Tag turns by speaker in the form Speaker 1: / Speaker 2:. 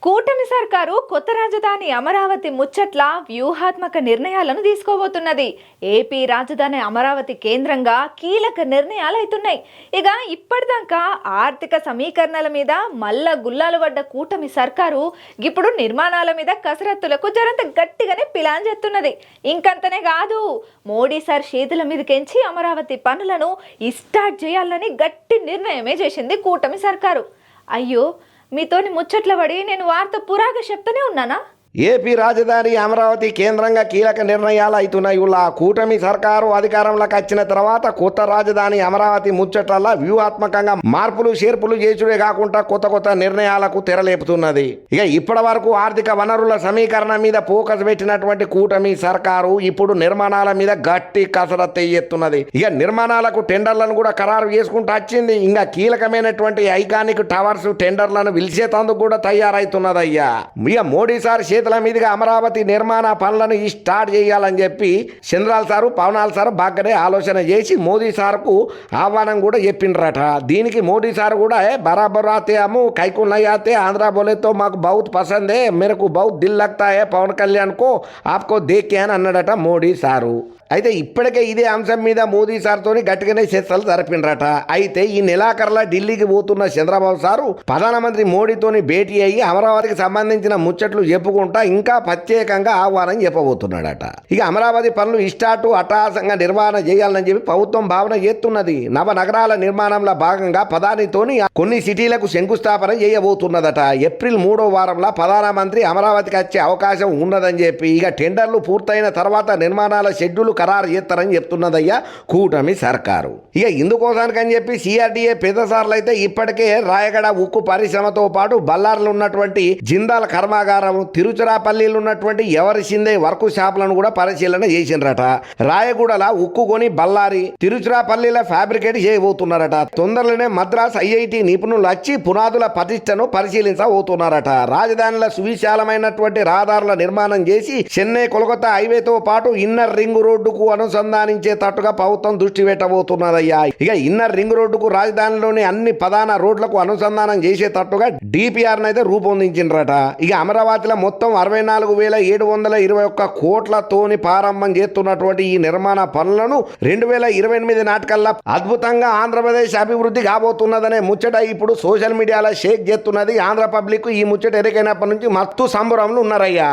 Speaker 1: కూటమి సర్కారు కొత్త రాజధాని అమరావతి ముచ్చట్ల వ్యూహాత్మక నిర్ణయాలను తీసుకోబోతున్నది. ఏపీ రాజధాని అమరావతి కేంద్రంగా కీలక నిర్ణయాలు అవుతున్నాయి. ఇక ఇప్పటిదాకా ఆర్థిక సమీకరణల మీద మల్ల గుల్లాలు పడ్డ కూటమి సర్కారు ఇప్పుడు నిర్మాణాల మీద కసరత్తులకు జరంత గట్టిగానే ప్లాన్ చేస్తున్నది. ఇంకంతనే కాదు, మోడీ సార్ చేతుల మీదకెంచి అమరావతి పనులను స్టార్ట్ చేయాలని గట్టి నిర్ణయమే చేసింది కూటమి సర్కారు. అయ్యో, మీతోని ముచ్చట్ల పడి నేను వార్త పురాగా చెప్తూనే ఉన్నానా?
Speaker 2: ఏపీ రాజధాని అమరావతి కేంద్రంగా కీలక నిర్ణయాలు అవుతున్నాయి. ఇలా కూటమి సర్కారు అధికారంలోకి వచ్చిన తర్వాత కొత్త రాజధాని అమరావతి ముచ్చట్ల వ్యూహాత్మకంగా మార్పులు చేర్పులు చేసుడే కాకుండా కొత్త కొత్త నిర్ణయాలకు తెరలేపుతున్నది. ఇక ఇప్పటి వరకు ఆర్థిక వనరుల సమీకరణ మీద ఫోకస్ పెట్టినటువంటి కూటమి సర్కారు ఇప్పుడు నిర్మాణాల మీద గట్టి కసరత్తు ఎత్తున్నది. ఇక నిర్మాణాలకు టెండర్లను కూడా ఖరారు చేసుకుంటూ వచ్చింది. ఇంకా కీలకమైనటువంటి ఐకానిక్ టవర్స్ టెండర్లను పిలిచేందుకు కూడా తయారైతున్నది. ఇక మోడీ సార్ చేతుల మీదుగా అమరావతి నిర్మాణ పనులను స్టార్ట్ చేయాలని చెప్పి చంద్రాల్ సారు పవనాల్ సారు బాగానే ఆలోచన చేసి మోదీ సార్కు ఆహ్వానం కూడా చెప్పిండ్రట. దీనికి మోడీ సార్ కూడా బరాబర్ ఆతే అము కైకుల్ నై ఆతే ఆంధ్ర బోలే తో మాకు బహుత్ పసందే మేరకు బహుత్ దిల్ లగ్తా హై పవన్ కళ్యాణ్ కో ఆప్కో దేకే అని అన్నాడట మోడీ సారు. అయితే ఇప్పటికే ఇదే అంశం మీద మోదీ సార్తోని గట్టిగానే చర్చలు జరిపిండ్రట. అయితే ఈ నెలాఖరులా ఢిల్లీకి పోతున్న చంద్రబాబు సారు ప్రధానమంత్రి మోడీతోని భేటీ అయ్యి అమరావతికి సంబంధించిన ముచ్చట్లు చెప్పుకుంటా ఇంకా ప్రత్యేకంగా ఆహ్వానం చెప్పబోతున్నాడట. ఇక అమరావతి పనులు ఇష్టాటు అట్టహాసంగా నిర్వహణ చేయాలని చెప్పి ప్రభుత్వం భావన చేస్తున్నది. నవ నగరాల నిర్మాణంలో భాగంగా ప్రధానితోని కొన్ని సిటీలకు శంకుస్థాపన చేయబోతున్నదట. ఏప్రిల్ 3వ వారంలో ప్రధానమంత్రి అమరావతికి వచ్చే అవకాశం ఉన్నదని చెప్పి ఇక టెండర్లు పూర్తయిన తర్వాత నిర్మాణాల షెడ్యూల్ ఖరారు చేస్తారని చెప్తున్నదయ్యా కూటమి సర్కారు. ఇక ఇందుకోసానికని చెప్పి సిఆర్డీఏ పెద్దసార్లు అయితే ఇప్పటికే రాయగడ ఉక్కు పరిశ్రమతో పాటు బళ్ళార్లు ఉన్నటువంటి జిందాల్ కర్మాగారం, తిరుచిరాపల్లిలో ఉన్నటువంటి ఎవరి సిందే వర్క్ షాపులను కూడా పరిశీలన చేసిండ్రట. రాయగూడల ఉక్కు కొని బళ్ళారి, తిరుచిరాపల్లిలో ఫ్యాబ్రికేట్ చేయబోతున్నారట. తొందరలోనే మద్రాస్ ఐఐటి నిపుణులు వచ్చి పునాదుల ప్రతిష్టను పరిశీలించబోతున్నారట. రాజధానిలో సువిశాలమైనటువంటి రహదారుల నిర్మాణం చేసి చెన్నై కోల్కతా హైవేతో పాటు ఇన్నర్ రింగ్ రోడ్డు అనుసంధానించేటట్టుగా ప్రభుత్వం దృష్టి పెట్టబోతున్నదయ్యా. ఇక ఇన్నర్ రింగ్ రోడ్డుకు రాజధానిలోని అన్ని ప్రధాన రోడ్లకు అనుసంధానం చేసేటట్టుగా డిపిఆర్ అయితే రూపొందించిండ్రట. ఇక అమరావతిలో మొత్తం 64,721 కోట్లతోని ప్రారంభం చేస్తున్నటువంటి ఈ నిర్మాణ పనులను 2028 నాటికల్లా అద్భుతంగా ఆంధ్రప్రదేశ్ అభివృద్ధి కాబోతున్నదనే ముచ్చట ఇప్పుడు సోషల్ మీడియాలో షేక్ చేస్తున్నది. ఆంధ్ర పబ్లిక్ ఈ ముచ్చట ఎరికైనప్పటి నుంచి మత్తు సంబరంలో ఉన్నారయ్యా.